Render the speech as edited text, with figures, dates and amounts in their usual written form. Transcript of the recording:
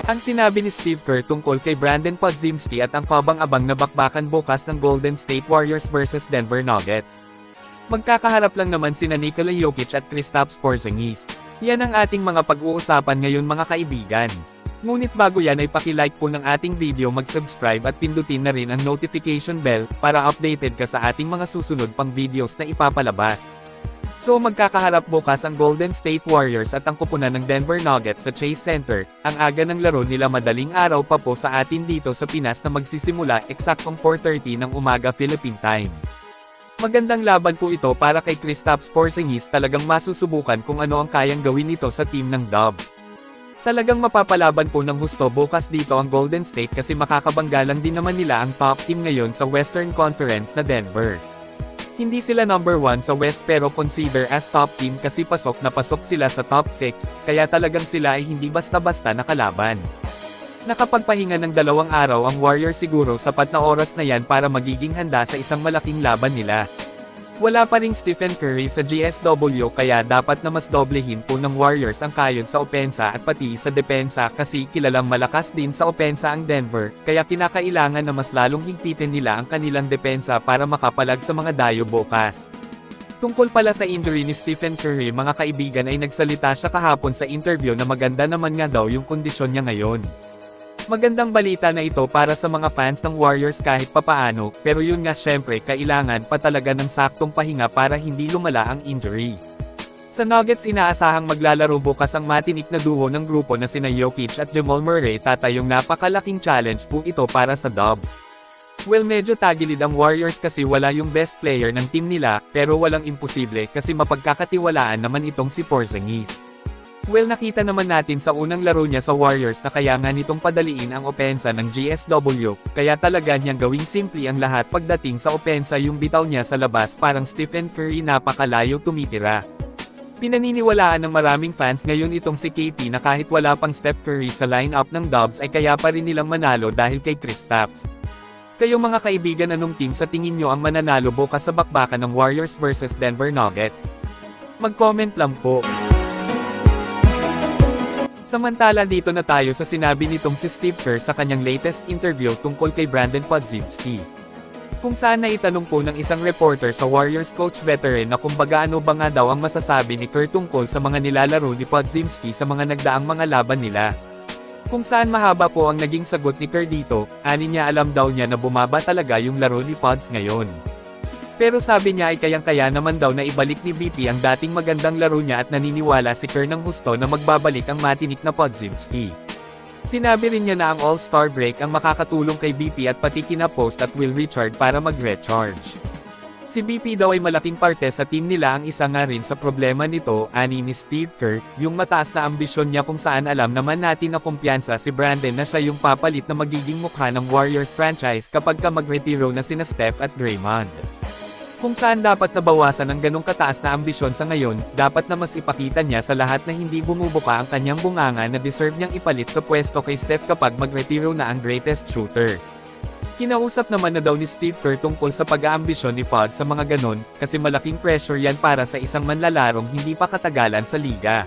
Ang sinabi ni Steve Kerr tungkol kay Brandon Podziemski at ang kabang-abang na bakbakan bukas ng Golden State Warriors versus Denver Nuggets. Magkakaharap lang naman sina Nikola Jokic at Kristaps Porzingis. Yan ang ating mga pag-uusapan ngayon mga kaibigan. Ngunit bago yan ay paki-like po ng ating video, mag-subscribe at pindutin na rin ang notification bell para updated ka sa ating mga susunod pang videos na ipapalabas. So magkakaharap bukas ang Golden State Warriors at ang kupunan ng Denver Nuggets sa Chase Center. Ang aga ng laro nila madaling araw pa po sa atin dito sa Pinas na magsisimula eksaktong 4:30 ng umaga Philippine Time. Magandang laban po ito para kay Kristaps Porzingis, talagang masusubukan kung ano ang kayang gawin nito sa team ng Dubs. Talagang mapapalaban po ng husto bukas dito ang Golden State kasi makakabangga lang din naman nila ang top team ngayon sa Western Conference na Denver. Hindi sila number 1 sa West pero consider as top team kasi pasok na pasok sila sa top 6, kaya talagang sila ay hindi basta-basta nakalaban. Nakapagpahinga ng 2 araw ang Warriors, siguro sapat na oras na yan para magiging handa sa isang malaking laban nila. Wala pa ring Stephen Curry sa GSW kaya dapat na mas doblehin po ng Warriors ang kayod sa opensa at pati sa depensa kasi kilalang malakas din sa opensa ang Denver, kaya kinakailangan na mas lalong higpitin nila ang kanilang depensa para makapalag sa mga dayo bukas. Tungkol pala sa injury ni Stephen Curry mga kaibigan ay nagsalita siya kahapon sa interview na maganda naman nga daw yung kondisyon niya ngayon. Magandang balita na ito para sa mga fans ng Warriors kahit papaano, pero yun nga syempre kailangan pa talaga ng saktong pahinga para hindi lumala ang injury. Sa Nuggets inaasahang maglalaro bukas ang matinik na duo ng grupo na sina Jokic at Jamal Murray, tatayong napakalaking challenge po ito para sa Dubs. Well, medyo tagilid ang Warriors kasi wala yung best player ng team nila, pero walang imposible kasi mapagkakatiwalaan naman itong si Porzingis. Well, nakita naman natin sa unang laro niya sa Warriors na kaya nga nitong padaliin ang opensa ng GSW, kaya talaga niyang gawing simple ang lahat pagdating sa opensa, yung bitaw niya sa labas parang Stephen Curry napakalayo tumitira. Pinaniniwalaan ng maraming fans ngayon itong si KP na kahit wala pang Steph Curry sa lineup ng Dubs ay kaya pa rin nilang manalo dahil kay Kristaps. Kayo mga kaibigan, anong team sa tingin nyo ang mananalo bukas sa bakbakan ng Warriors versus Denver Nuggets? Mag-comment lang po. Samantala dito na tayo sa sinabi nitong si Steve Kerr sa kanyang latest interview tungkol kay Brandon Podziemski. Kung saan naitanong po ng isang reporter sa Warriors coach veteran na kumbaga ano ba nga daw ang masasabi ni Kerr tungkol sa mga nilalaro ni Podziemski sa mga nagdaang mga laban nila. Kung saan mahaba po ang naging sagot ni Kerr dito, ani niya alam daw niya na bumaba talaga yung laro ni Pods ngayon. Pero sabi niya ay kayang-kaya naman daw na ibalik ni BP ang dating magandang laro niya at naniniwala si Kerr ng husto na magbabalik ang matinik na Podziemski. Sinabi rin niya na ang All-Star break ang makakatulong kay BP at pati kina Post at Will Richard para mag-recharge. Si BP daw ay malaking parte sa team nila, ang isa nga rin sa problema nito, ani ni Steve Kerr, yung mataas na ambisyon niya kung saan alam naman natin na kumpiyansa si Brandon na siya yung papalit na magiging mukha ng Warriors franchise kapag ka mag-retiro na sina Steph at Draymond. Kung saan dapat nabawasan ang ganong kataas na ambisyon sa ngayon, dapat na mas ipakita niya sa lahat na hindi bumubuka ang kanyang bunganga na deserve niyang ipalit sa pwesto kay Steph kapag mag-retiro na ang greatest shooter. Kinausap naman na daw ni Steve Kerr tungkol sa pag-aambisyon ni Pod sa mga ganon, kasi malaking pressure yan para sa isang manlalarong hindi pa katagalan sa liga.